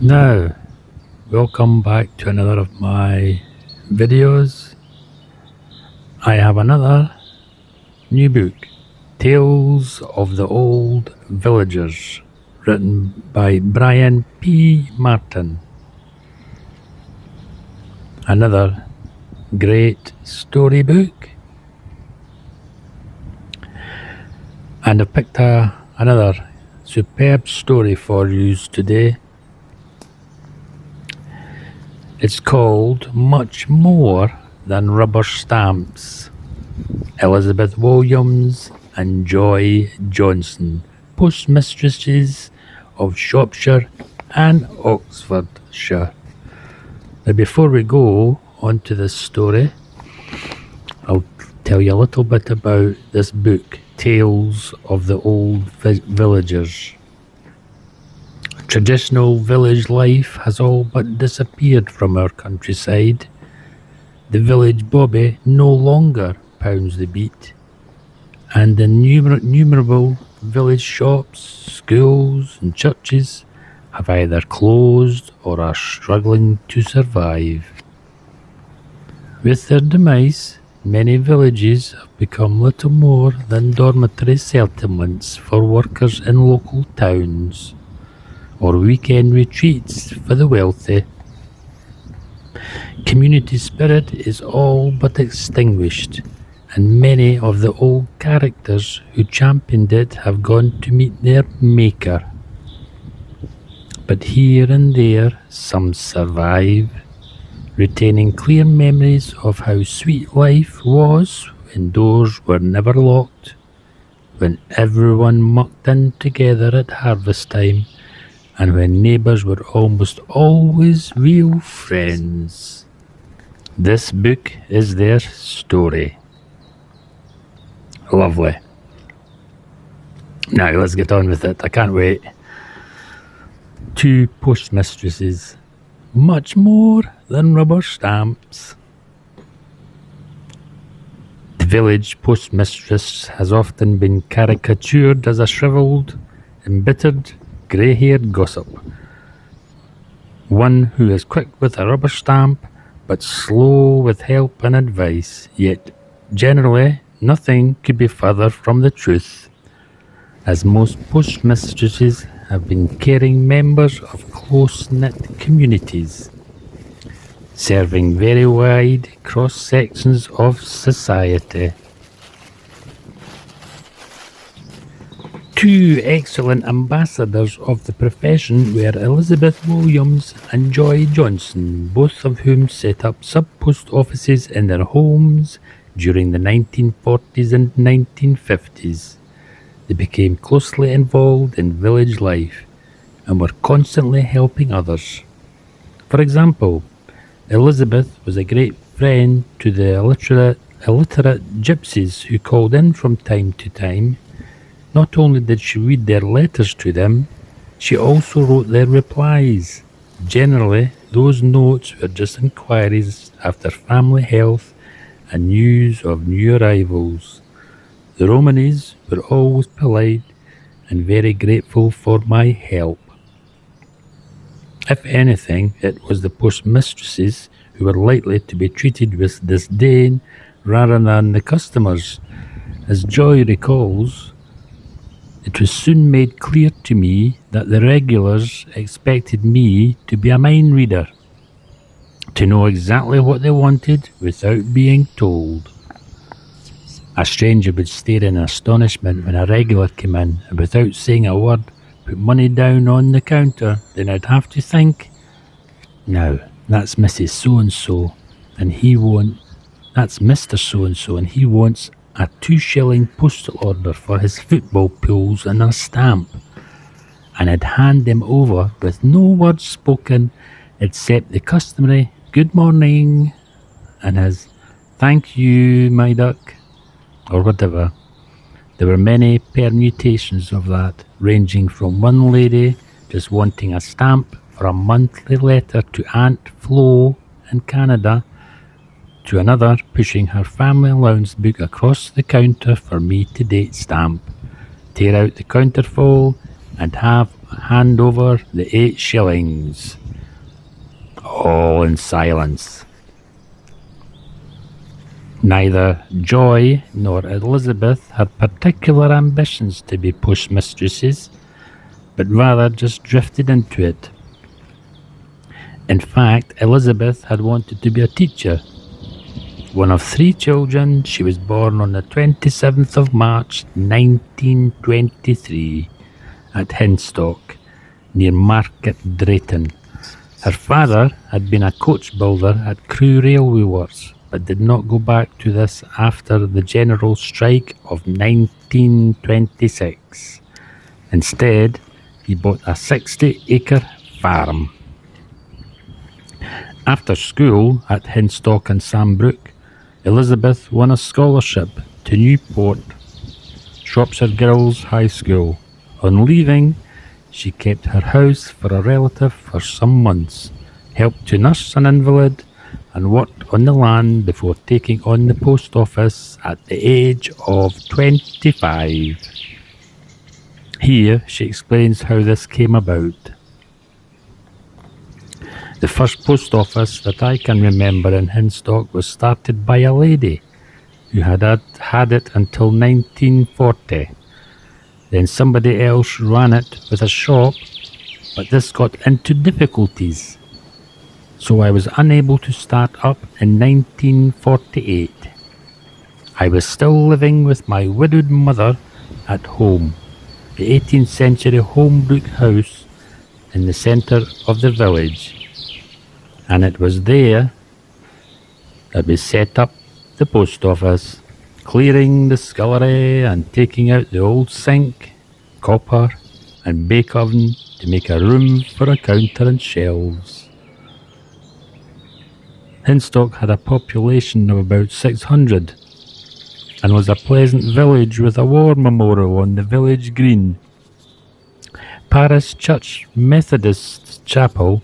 Now, welcome back to another of my videos. I have another new book, Tales of the Old Villagers, written by Brian P. Martin. Another great storybook. And I've picked another superb story for you today. It's called Much More Than Rubber Stamps. Elizabeth Williams and Joy Johnson, postmistresses of Shropshire and Oxfordshire. Now, before we go on to this story, I'll tell you a little bit about this book, Tales of the Old Villagers. Traditional village life has all but disappeared from our countryside. The village bobby no longer pounds the beat, and innumerable village shops, schools and churches have either closed or are struggling to survive. With their demise, many villages have become little more than dormitory settlements for workers in local towns, or weekend retreats for the wealthy. Community spirit is all but extinguished, and many of the old characters who championed it have gone to meet their maker. But here and there some survive, retaining clear memories of how sweet life was when doors were never locked, when everyone mucked in together at harvest time, and when neighbours were almost always real friends. This book is their story. Lovely. Now let's get on with it. I can't wait. Two postmistresses. Much more than rubber stamps. The village postmistress has often been caricatured as a shrivelled, embittered, grey-haired gossip, one who is quick with a rubber stamp but slow with help and advice, yet generally nothing could be further from the truth, as most postmistresses have been caring members of close-knit communities, serving very wide cross-sections of society. Two excellent ambassadors of the profession were Elizabeth Williams and Joy Johnson, both of whom set up sub-post offices in their homes during the 1940s and 1950s. They became closely involved in village life and were constantly helping others. For example, Elizabeth was a great friend to the illiterate gypsies who called in from time to time. Not only did she read their letters to them, she also wrote their replies. Generally, those notes were just inquiries after family health and news of new arrivals. The Romanes were always polite and very grateful for my help. If anything, it was the postmistresses who were likely to be treated with disdain rather than the customers. As Joy recalls, it was soon made clear to me that the regulars expected me to be a mind reader, to know exactly what they wanted without being told. A stranger would stare in astonishment when a regular came in and without saying a word put money down on the counter. Then I'd have to think, now that's Mrs. So-and-so and he won't, that's Mr. So-and-so and he wants a 2-shilling postal order for his football pools and a stamp, and I'd hand them over with no words spoken except the customary good morning and his thank you, my duck, or whatever. There were many permutations of that, ranging from one lady just wanting a stamp for a monthly letter to Aunt Flo in Canada, to another pushing her family allowance book across the counter for me to date stamp, tear out the counterfoil, and have hand over the 8 shillings. All in silence. Neither Joy nor Elizabeth had particular ambitions to be postmistresses, but rather just drifted into it. In fact, Elizabeth had wanted to be a teacher. One of 3 children, she was born on the 27th of March 1923 at Hinstock, near Market Drayton. Her father had been a coach builder at Crewe Railway Works, but did not go back to this after the general strike of 1926. Instead, he bought a 60-acre farm. After school at Hinstock and Sambrook, Elizabeth won a scholarship to Newport Shropshire Girls' High School. On leaving, she kept her house for a relative for some months, helped to nurse an invalid, and worked on the land before taking on the post office at the age of 25. Here she explains how this came about. The first post office that I can remember in Hinstock was started by a lady who had it until 1940. Then somebody else ran it with a shop, but this got into difficulties, so I was unable to start up in 1948. I was still living with my widowed mother at home, the 18th century Holmbrook house in the centre of the village, and it was there that we set up the post office, clearing the scullery and taking out the old sink, copper and bake oven to make a room for a counter and shelves. Hinstock had a population of about 600 and was a pleasant village with a war memorial on the village green. Parish Church, Methodist Chapel,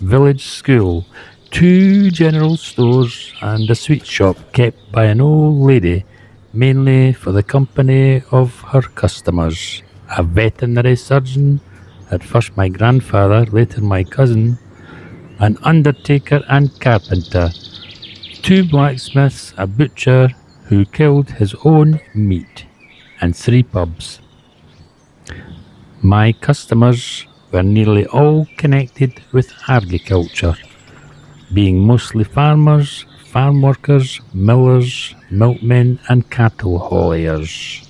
village school, 2 general stores and a sweet shop kept by an old lady, mainly for the company of her customers. A veterinary surgeon, at first my grandfather, later my cousin, an undertaker and carpenter, 2 blacksmiths, a butcher who killed his own meat, and 3 pubs. My customers were nearly all connected with agriculture, being mostly farmers, farm workers, millers, milkmen and cattle hauliers.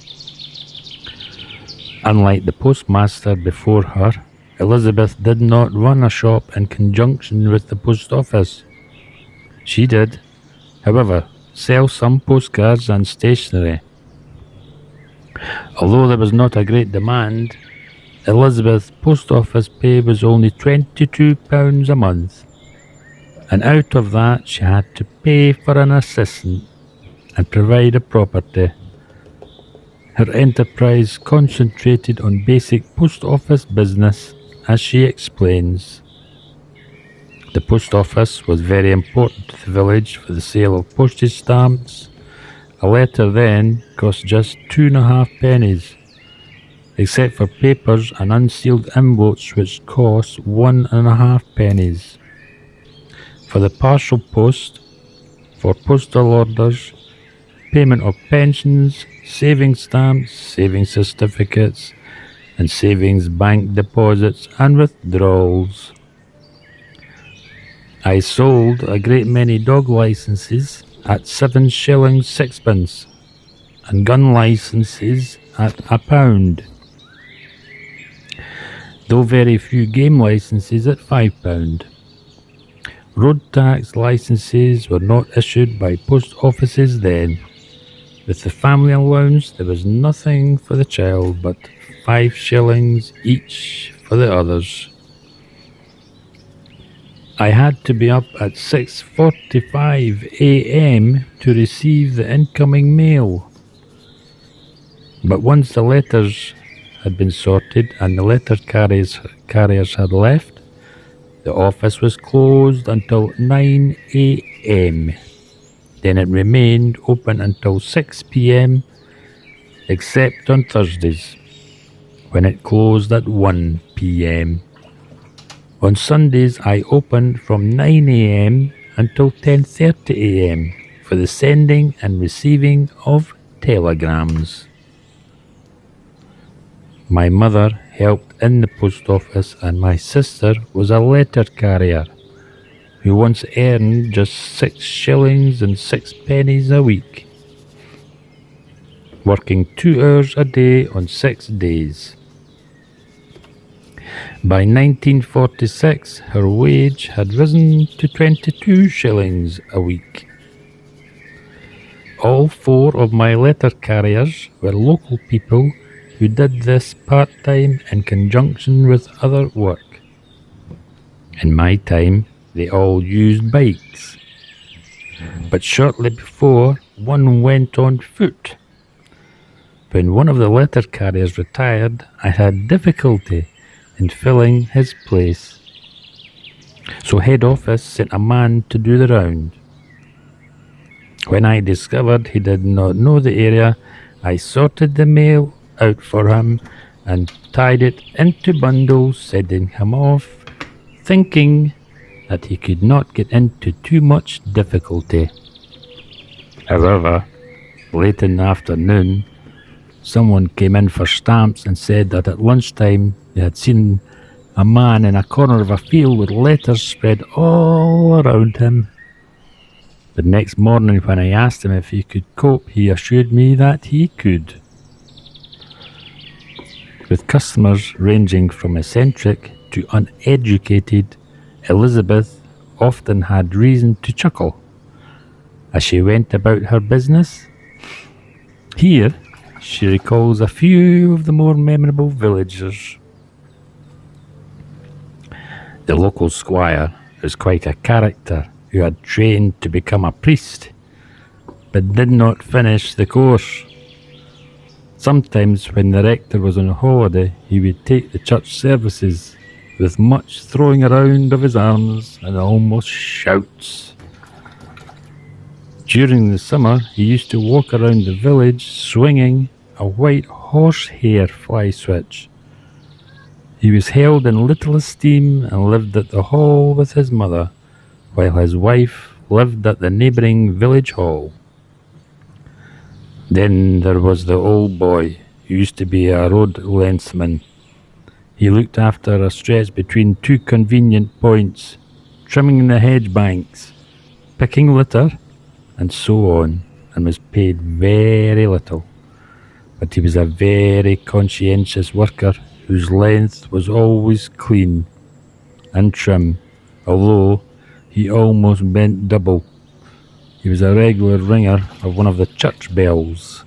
Unlike the postmaster before her, Elizabeth did not run a shop in conjunction with the post office. She did, however, sell some postcards and stationery. Although there was not a great demand, Elizabeth's post office pay was only £22 a month, and out of that she had to pay for an assistant and provide a property. Her enterprise concentrated on basic post office business, as she explains. The post office was very important to the village for the sale of postage stamps. A letter then cost just 2.5 pennies, except for papers and unsealed envelopes which cost 1.5 pennies. For the partial post, for postal orders, payment of pensions, savings stamps, savings certificates, and savings bank deposits and withdrawals. I sold a great many dog licenses at 7 shillings 6pence, and gun licenses at £1, though very few game licenses at £5. Road tax licenses were not issued by post offices then. With the family allowance, there was nothing for the child but 5 shillings each for the others. I had to be up at 6:45 a.m. to receive the incoming mail. But once the letters had been sorted and the letter carriers had left, the office was closed until 9 a.m. Then it remained open until 6 p.m. except on Thursdays. when it closed at 1 p.m. On Sundays, I opened from 9 a.m. until 10:30 a.m. for the sending and receiving of telegrams. My mother helped in the post office, and my sister was a letter carrier who once earned just 6 shillings and 6 pennies a week, working 2 hours a day on 6 days. By 1946, her wage had risen to 22 shillings a week. All 4 of my letter carriers were local people who did this part-time in conjunction with other work. In my time, they all used bikes. But shortly before, one went on foot. When one of the letter carriers retired, I had difficulty in filling his place. So head office sent a man to do the round. When I discovered he did not know the area, I sorted the mail out for him and tied it into bundles, sending him off, thinking that he could not get into too much difficulty. However, late in the afternoon, someone came in for stamps and said that at lunchtime they had seen a man in a corner of a field with letters spread all around him. The next morning when I asked him if he could cope, he assured me that he could. With customers ranging from eccentric to uneducated, Elizabeth often had reason to chuckle as she went about her business. Here, she recalls a few of the more memorable villagers. The local squire was quite a character who had trained to become a priest, but did not finish the course. Sometimes when the rector was on holiday, he would take the church services with much throwing around of his arms and almost shouts. During the summer, he used to walk around the village swinging a white horsehair fly switch. He was held in little esteem and lived at the hall with his mother, while his wife lived at the neighbouring village hall. Then there was the old boy, who used to be a road lensman. He looked after a stretch between 2 convenient points, trimming the hedge banks, picking litter, and so on, and was paid very little. But he was a very conscientious worker whose length was always clean and trim, although he almost bent double. He was a regular ringer of one of the church bells,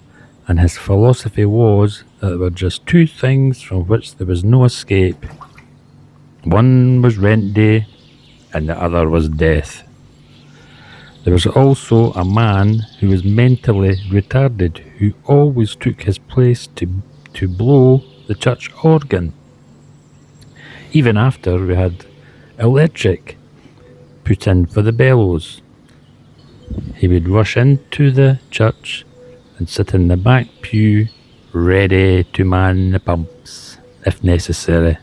and his philosophy was that there were just 2 things from which there was no escape. One was rent day, and the other was death. There was also a man who was mentally retarded, who always took his place to blow the church organ, even after we had electric put in for the bellows. He would rush into the church and sit in the back pew, ready to man the pumps if necessary.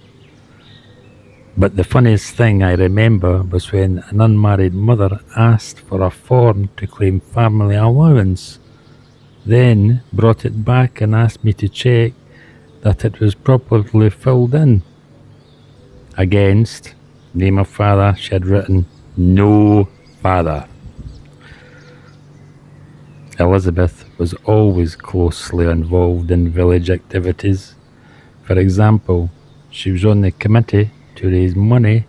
But the funniest thing I remember was when an unmarried mother asked for a form to claim family allowance, then brought it back and asked me to check that it was properly filled in. Against name of father, she had written no father. Elizabeth was always closely involved in village activities. For example, she was on the committee to raise money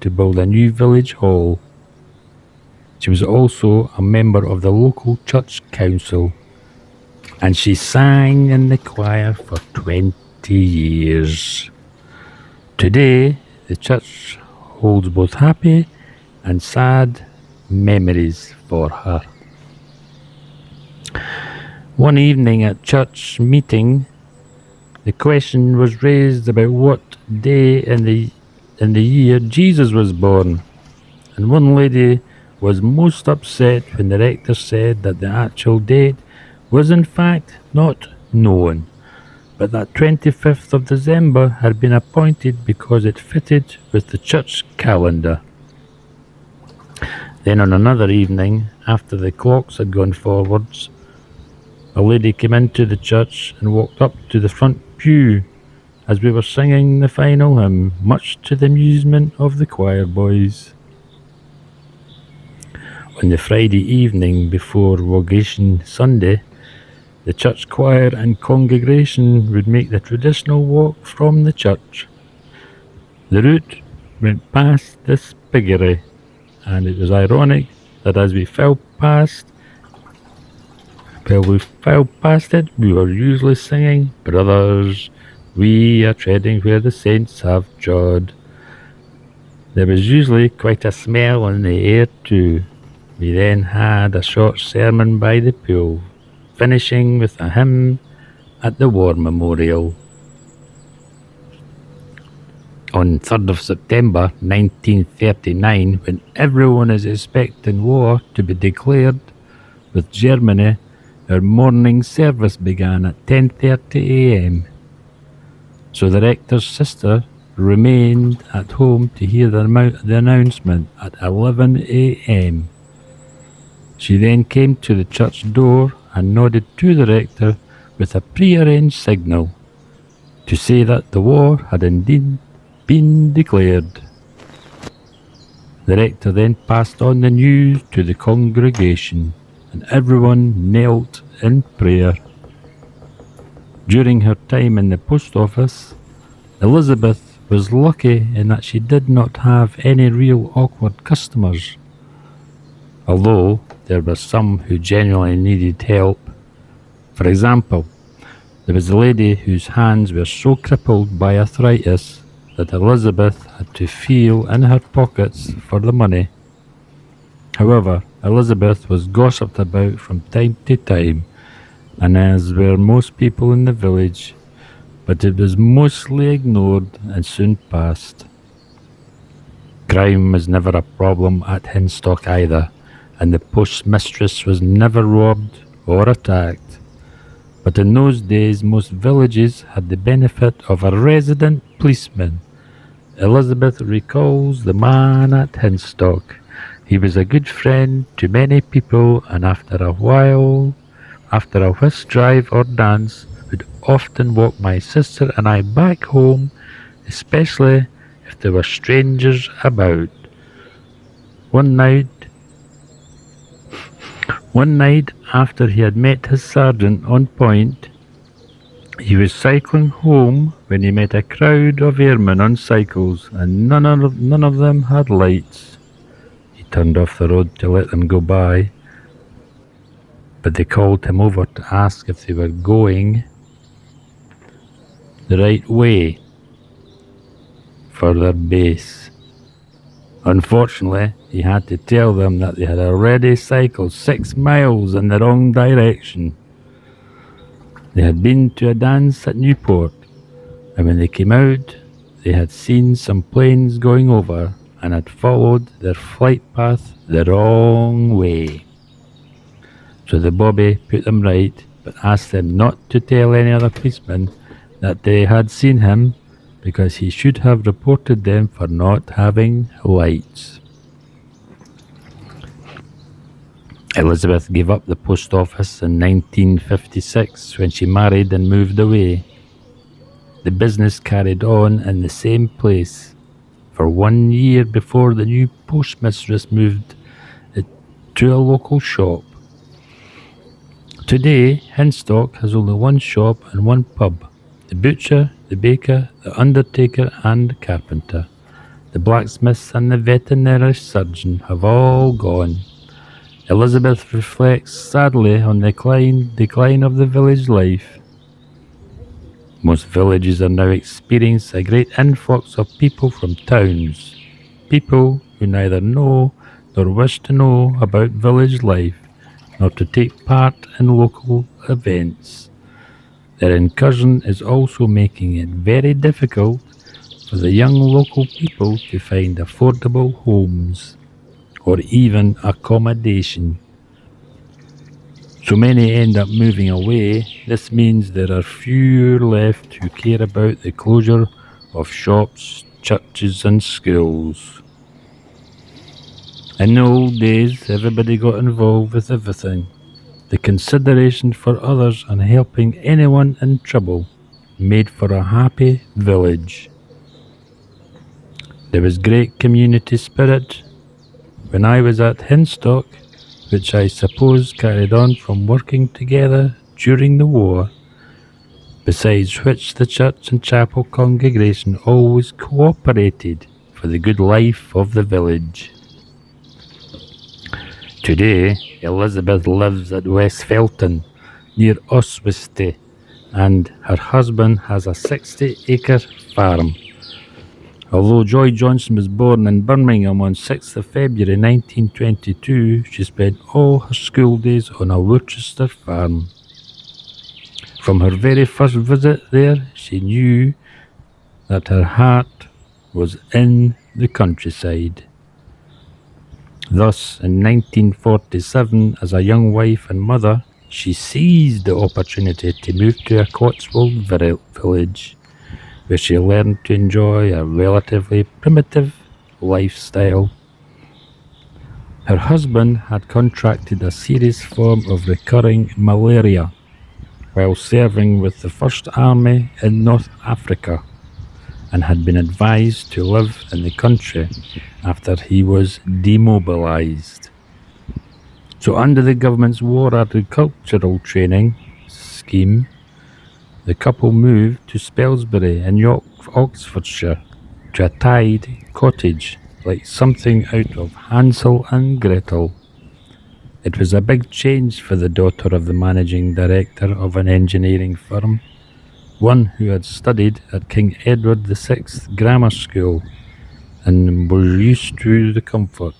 to build a new village hall. She was also a member of the local church council, and she sang in the choir for 20 years. Today, the church holds both happy and sad memories for her. One evening at church meeting, the question was raised about what day in the year Jesus was born, and one lady was most upset when the rector said that the actual date was in fact not known, but that 25th of December had been appointed because it fitted with the church calendar. Then on another evening, after the clocks had gone forwards, a lady came into the church and walked up to the front pew as we were singing the final hymn, much to the amusement of the choir boys. On the Friday evening before Vocation Sunday, the church choir and congregation would make the traditional walk from the church. The route went past this piggery, and it was ironic that as we fell past it, we were usually singing, "Brothers, we are treading where the saints have trod." There was usually quite a smell in the air too. We then had a short sermon by the pool, finishing with a hymn at the War Memorial. On 3rd of September 1939, when everyone is expecting war to be declared with Germany, our morning service began at 10:30 a.m. So the rector's sister remained at home to hear the announcement at 11 a.m. She then came to the church door and nodded to the rector with a prearranged signal to say that the war had indeed been declared. The rector then passed on the news to the congregation, and everyone knelt in prayer. During her time in the post office, Elizabeth was lucky in that she did not have any real awkward customers, although there were some who genuinely needed help. For example, there was a lady whose hands were so crippled by arthritis that Elizabeth had to feel in her pockets for the money. However, Elizabeth was gossiped about from time to time, and as were most people in the village, but it was mostly ignored and soon passed. Crime was never a problem at Hinstock either, and the postmistress was never robbed or attacked. But in those days, most villages had the benefit of a resident policeman. Elizabeth recalls the man at Hinstock. He was a good friend to many people, and after a whist drive or dance, would often walk my sister and I back home, especially if there were strangers about. One night, after he had met his sergeant on point, he was cycling home when he met a crowd of airmen on cycles, and none of them had lights. He turned off the road to let them go by, but they called him over to ask if they were going the right way for their base. Unfortunately, he had to tell them that they had already cycled 6 miles in the wrong direction. They had been to a dance at Newport, and when they came out, they had seen some planes going over and had followed their flight path the wrong way. So the bobby put them right, but asked them not to tell any other policeman that they had seen him, because he should have reported them for not having lights. Elizabeth gave up the post office in 1956 when she married and moved away. The business carried on in the same place for 1 year before the new postmistress moved it to a local shop. Today, Hinstock has only one shop and one pub. The butcher, the baker, the undertaker and the carpenter, the blacksmith and the veterinary surgeon have all gone. Elizabeth reflects sadly on the decline of the village life. Most villages are now experiencing a great influx of people from towns, people who neither know nor wish to know about village life, nor to take part in local events. Their incursion is also making it very difficult for the young local people to find affordable homes or even accommodation. So many end up moving away. This means there are few left who care about the closure of shops, churches, and schools. In the old days, everybody got involved with everything. The consideration for others and helping anyone in trouble made for a happy village. There was great community spirit. When I was at Hinstock, which I suppose carried on from working together during the war, besides which the church and chapel congregation always cooperated for the good life of the village. Today, Elizabeth lives at West Felton, near Oswestry, and her husband has a 60-acre farm. Although Joy Johnson was born in Birmingham on 6th of February 1922, she spent all her school days on a Worcester farm. From her very first visit there, she knew that her heart was in the countryside. Thus, in 1947, as a young wife and mother, she seized the opportunity to move to a Cotswold village, where she learned to enjoy a relatively primitive lifestyle. Her husband had contracted a serious form of recurring malaria while serving with the First Army in North Africa, and had been advised to live in the country after he was demobilized. So under the government's war agricultural training scheme, the couple moved to Spelsbury in Oxfordshire to a tied cottage, like something out of Hansel and Gretel. It was a big change for the daughter of the managing director of an engineering firm, one who had studied at King Edward VI Grammar School and was used to the comfort.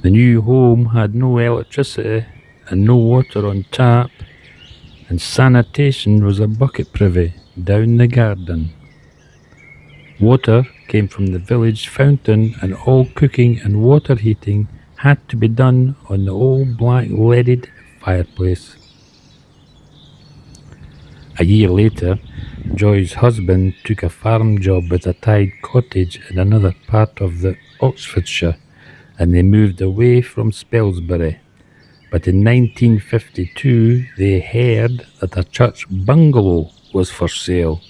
The new home had no electricity and no water on tap, and sanitation was a bucket privy down the garden. Water came from the village fountain, and all cooking and water heating had to be done on the old black leaded fireplace. A year later, Joy's husband took a farm job with a tied cottage in another part of the Oxfordshire, and they moved away from Spelsbury. But in 1952, they heard that a church bungalow was for sale,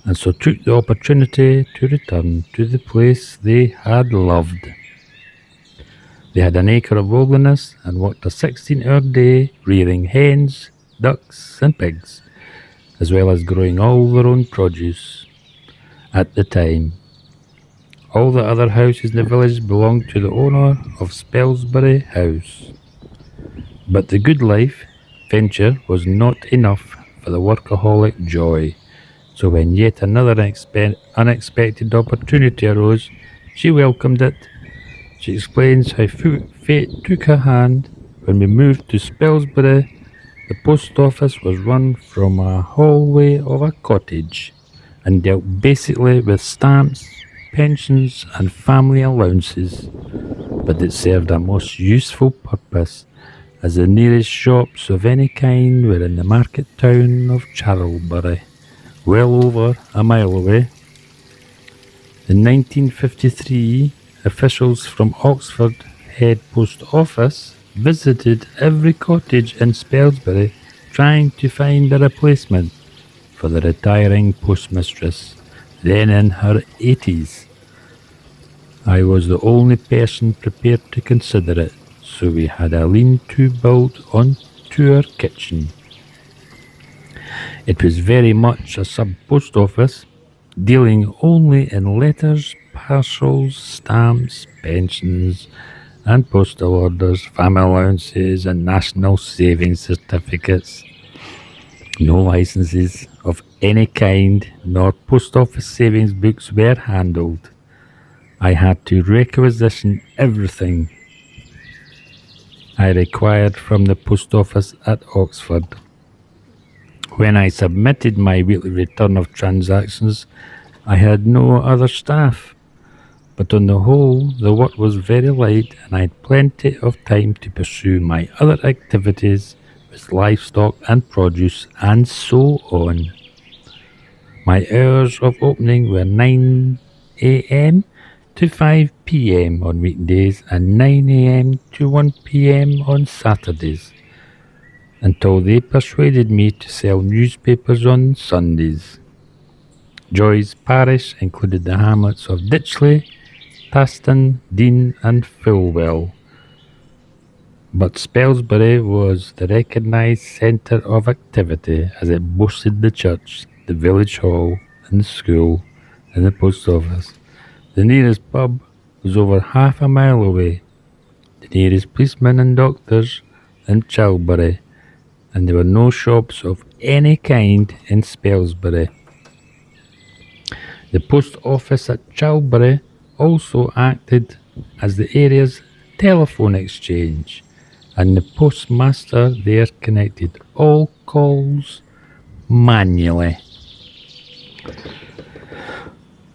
and so took the opportunity to return to the place they had loved. They had an acre of wilderness and worked a 16-hour day rearing hens, ducks, and pigs, as well as growing all their own produce. At the time, all the other houses in the village belonged to the owner of Spelsbury House. But the good life venture was not enough for the workaholic Joy, so when yet another unexpected opportunity arose, she welcomed it. She explains how fate took her hand. When we moved to Spelsbury, the post office was run from a hallway of a cottage and dealt basically with stamps, pensions and family allowances, but it served a most useful purpose, as the nearest shops of any kind were in the market town of Charlbury, well over a mile away. In 1953, officials from Oxford Head Post Office visited every cottage in Spelsbury trying to find a replacement for the retiring postmistress, then in her 80s. I was the only person prepared to consider it, so we had a lean-to built onto our kitchen. It was very much a sub-post office, dealing only in letters, parcels, stamps, pensions, and postal orders, family allowances, and national savings certificates. No licenses of any kind, nor post office savings books were handled. I had to requisition everything I required from the post office at Oxford. When I submitted my weekly return of transactions, I had no other staff, but on the whole the work was very light and I had plenty of time to pursue my other activities with livestock and produce and so on. My hours of opening were 9 a.m. to 5 p.m. on weekdays and 9 a.m. to 1 p.m. on Saturdays, until they persuaded me to sell newspapers on Sundays. Joy's parish included the hamlets of Ditchley, Paston, Dean and Fulwell, but Spelsbury was the recognised centre of activity as it boasted the church, the village hall and the school and the post office. The nearest pub was over half a mile away, the nearest policemen and doctors in Chalbury, and there were no shops of any kind in Spelsbury. The post office at Chalbury also acted as the area's telephone exchange, and the postmaster there connected all calls manually.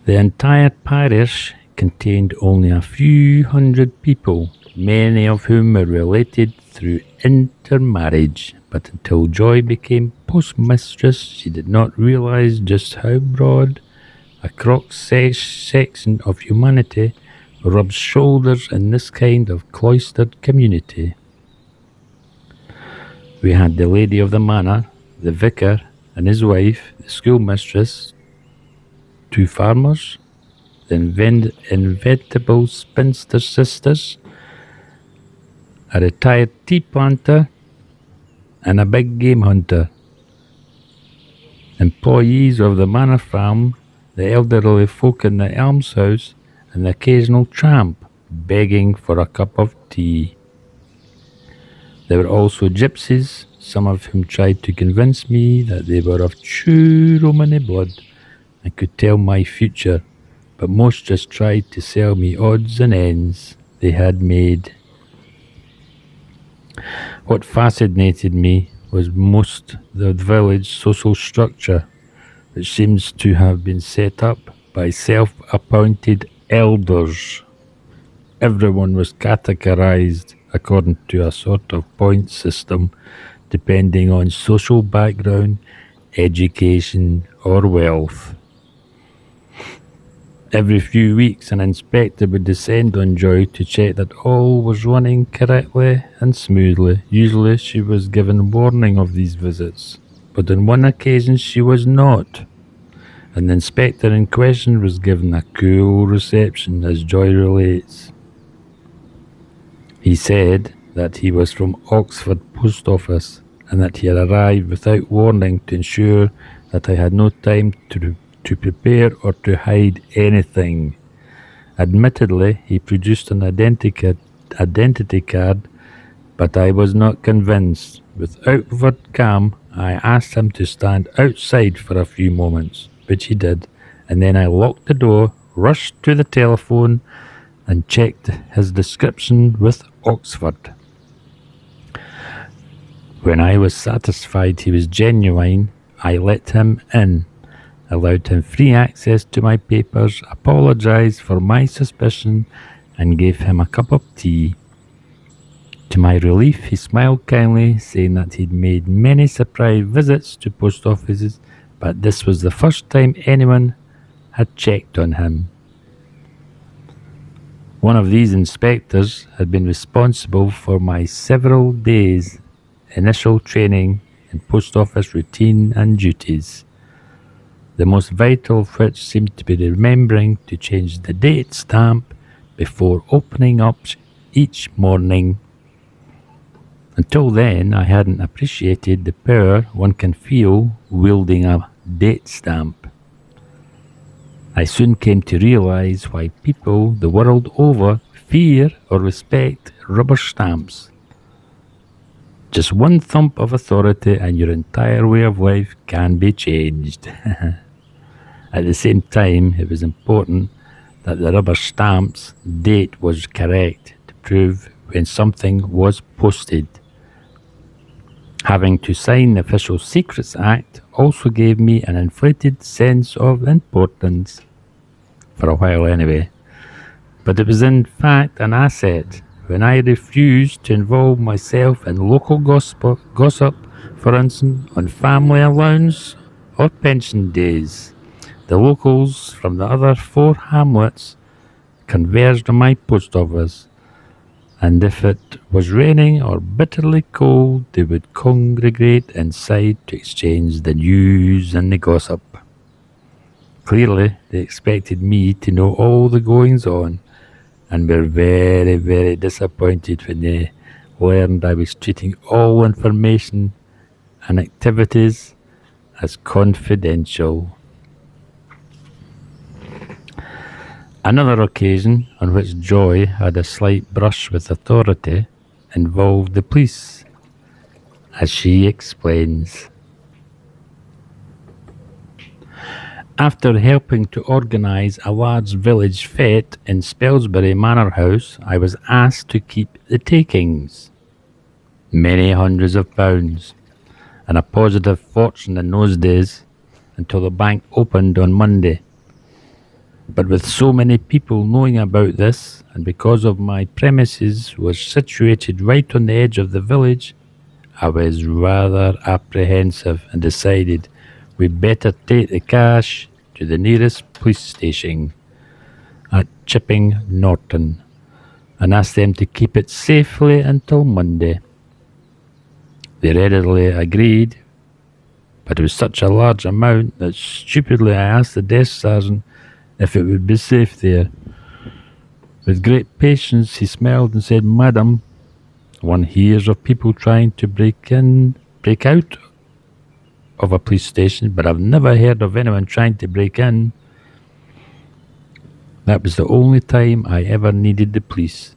The entire parish contained only a few hundred people, many of whom were related through intermarriage, but until Joy became postmistress, she did not realise just how broad a cross-section of humanity rubs shoulders in this kind of cloistered community. We had the lady of the manor, the vicar and his wife, the schoolmistress, 2 farmers, the inventable spinster sisters, a retired tea planter, and a big game hunter. Employees of the manor farm, the elderly folk in the almshouse, and the occasional tramp begging for a cup of tea. There were also gypsies, some of whom tried to convince me that they were of true Romany blood and could tell my future, but most just tried to sell me odds and ends they had made. What fascinated me was most the village social structure, which seems to have been set up by self-appointed elders. Everyone was categorized according to a sort of point system, depending on social background, education, or wealth. Every few weeks, an inspector would descend on Joy to check that all was running correctly and smoothly. Usually she was given warning of these visits, but on one occasion she was not, and the inspector in question was given a cool reception, as Joy relates. He said that he was from Oxford Post Office and that he had arrived without warning to ensure that I had no time to prepare or to hide anything. Admittedly, he produced an identity card, but I was not convinced. With outward calm, I asked him to stand outside for a few moments, which he did, and then I locked the door, rushed to the telephone, and checked his description with Oxford. When I was satisfied he was genuine, I let him in, allowed him free access to my papers, apologised for my suspicion, and gave him a cup of tea. To my relief, he smiled kindly, saying that he'd made many surprise visits to post offices, but this was the first time anyone had checked on him. One of these inspectors had been responsible for my several days' initial training in post office routine and duties, the most vital of which seemed to be remembering to change the date stamp before opening up each morning. Until then, I hadn't appreciated the power one can feel wielding a date stamp. I soon came to realize why people the world over fear or respect rubber stamps. Just one thump of authority and your entire way of life can be changed. At the same time, it was important that the rubber stamp's date was correct to prove when something was posted. Having to sign the Official Secrets Act also gave me an inflated sense of importance, for a while anyway, but it was in fact an asset when I refused to involve myself in local gossip, for instance, on family allowance or pension days. The locals from the other 4 hamlets converged on my post office, and if it was raining or bitterly cold, they would congregate inside to exchange the news and the gossip. Clearly, they expected me to know all the goings on, and were very, very disappointed when they learned I was treating all information and activities as confidential. Another occasion on which Joy had a slight brush with authority involved the police, as she explains. After helping to organise a large village fete in Spelsbury Manor House, I was asked to keep the takings. Many hundreds of pounds, and a positive fortune in those days, until the bank opened on Monday. But with so many people knowing about this, and because of my premises was situated right on the edge of the village, I was rather apprehensive and decided we'd better take the cash to the nearest police station at Chipping Norton and ask them to keep it safely until Monday. They readily agreed, but it was such a large amount that stupidly I asked the desk sergeant if it would be safe there. With great patience he smiled and said, "Madam, one hears of people trying to break out of a police station, but I've never heard of anyone trying to break in." That was the only time I ever needed the police,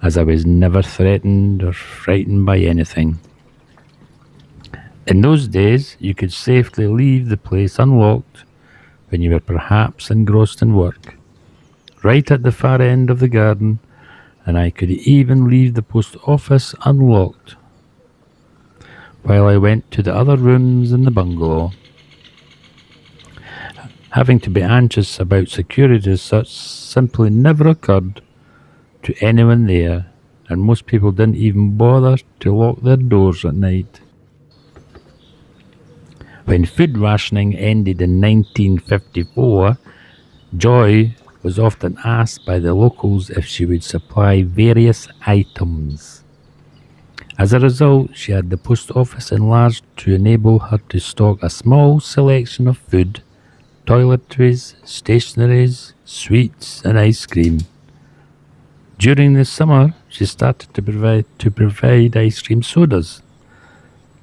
as I was never threatened or frightened by anything. In those days, you could safely leave the place unlocked when you were perhaps engrossed in work, right at the far end of the garden, and I could even leave the post office unlocked while I went to the other rooms in the bungalow. Having to be anxious about security as such simply never occurred to anyone there, and most people didn't even bother to lock their doors at night. When food rationing ended in 1954, Joy was often asked by the locals if she would supply various items. As a result, she had the post office enlarged to enable her to stock a small selection of food, toiletries, stationeries, sweets, and ice cream. During the summer, she started to provide ice cream sodas,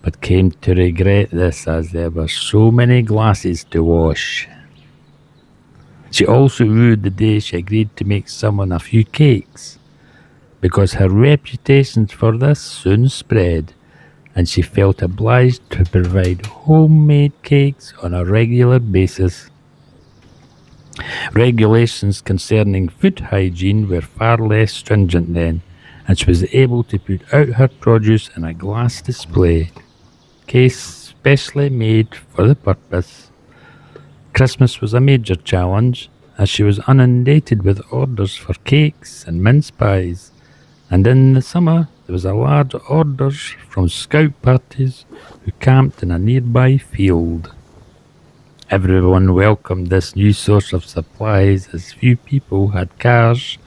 but came to regret this as there were so many glasses to wash. She also rued the day she agreed to make someone a few cakes, because her reputation for this soon spread, and she felt obliged to provide homemade cakes on a regular basis. Regulations concerning food hygiene were far less stringent then, and she was able to put out her produce in a glass display case specially made for the purpose. Christmas was a major challenge, as she was inundated with orders for cakes and mince pies, and in the summer there was a large orders from scout parties who camped in a nearby field. Everyone welcomed this new source of supplies, as few people had cars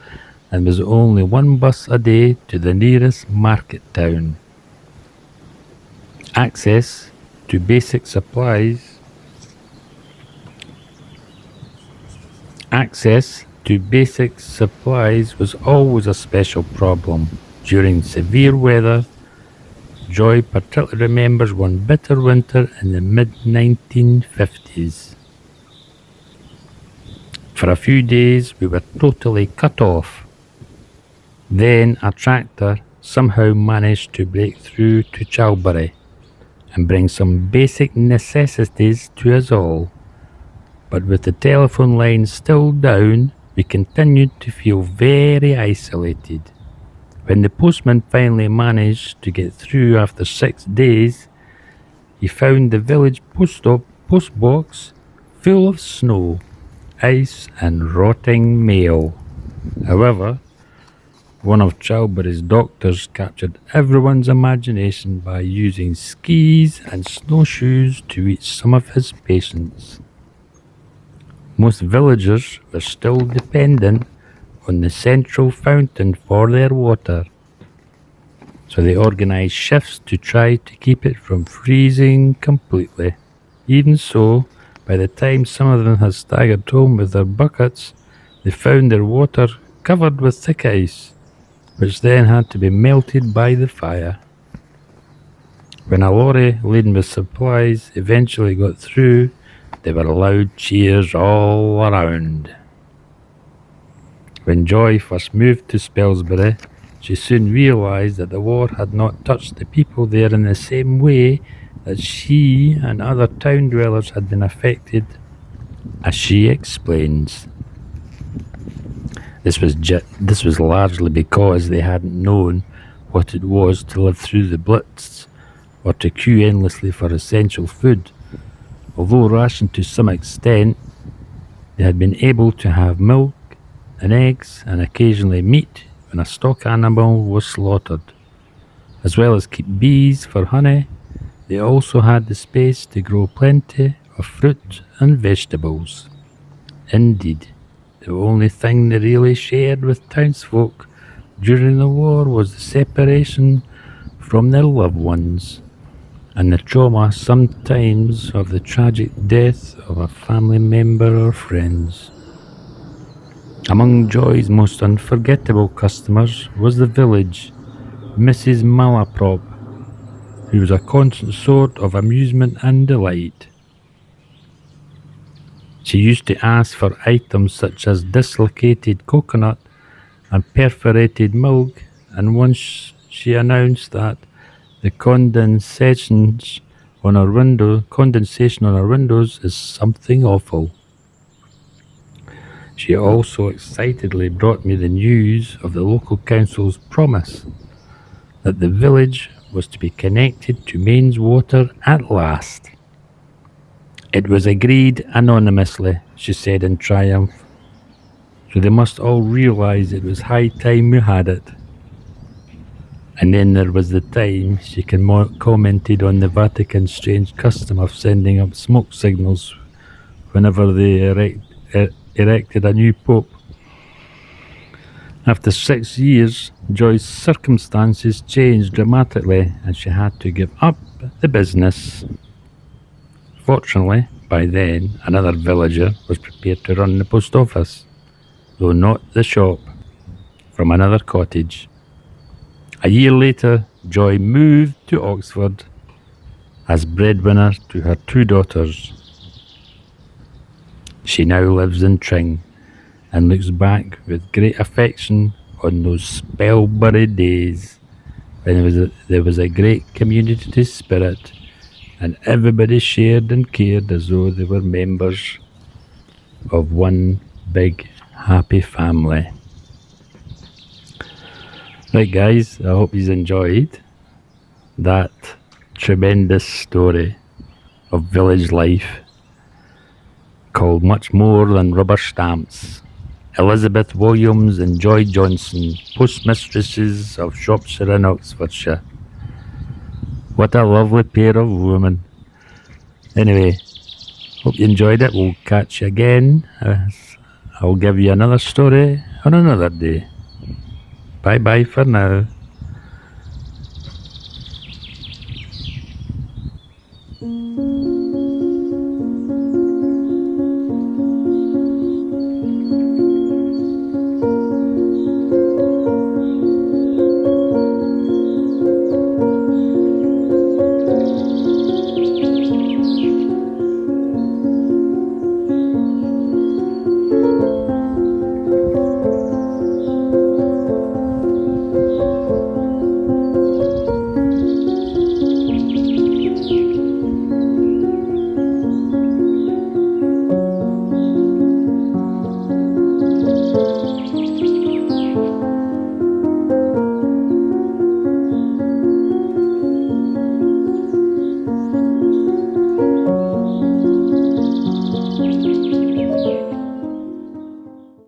and was only one bus a day to the nearest market town. Access to basic supplies was always a special problem. During severe weather, Joy particularly remembers one bitter winter in the mid-1950s. For a few days we were totally cut off. Then a tractor somehow managed to break through to Chalbury and bring some basic necessities to us all. But with the telephone line still down, we continued to feel very isolated. When the postman finally managed to get through after 6 days, he found the village post box full of snow, ice, and rotting mail. However, One of Chilbury's doctors captured everyone's imagination by using skis and snowshoes to reach some of his patients. Most villagers were still dependent on the central fountain for their water, so they organized shifts to try to keep it from freezing completely. Even so, by the time some of them had staggered home with their buckets, they found their water covered with thick ice, which then had to be melted by the fire. When a lorry laden with supplies eventually got through, there were loud cheers all around. When Joy first moved to Spelsbury, she soon realised that the war had not touched the people there in the same way that she and other town dwellers had been affected, as she explains. This was largely because they hadn't known what it was to live through the Blitz or to queue endlessly for essential food. Although rationed to some extent, they had been able to have milk and eggs and occasionally meat when a stock animal was slaughtered. As well as keep bees for honey, they also had the space to grow plenty of fruit and vegetables. Indeed, the only thing they really shared with townsfolk during the war was the separation from their loved ones and the trauma sometimes of the tragic death of a family member or friends. Among Joy's most unforgettable customers was the village, Mrs. Malaprop, who was a constant source of amusement and delight. She used to ask for items such as dislocated coconut and perforated milk, and once she announced that the condensation on our windows is something awful. She also excitedly brought me the news of the local council's promise that the village was to be connected to mains water at last. It was agreed anonymously, she said in triumph, so they must all realise it was high time we had it. And then there was the time she commented on the Vatican's strange custom of sending up smoke signals whenever they erected a new pope. After 6 years, Joy's circumstances changed dramatically and she had to give up the business. Fortunately, by then, another villager was prepared to run the post office, though not the shop, from another cottage. A year later, Joy moved to Oxford as breadwinner to her 2 daughters. She now lives in Tring and looks back with great affection on those Spelbury days when there was a great community spirit and everybody shared and cared as though they were members of one big happy family. Right guys, I hope you enjoyed that tremendous story of village life called Much More Than Rubber Stamps. Elizabeth Williams and Joy Johnson, postmistresses of Shropshire and Oxfordshire. What a lovely pair of women. Anyway, hope you enjoyed it. We'll catch you again. I'll give you another story on another day. Bye bye for now.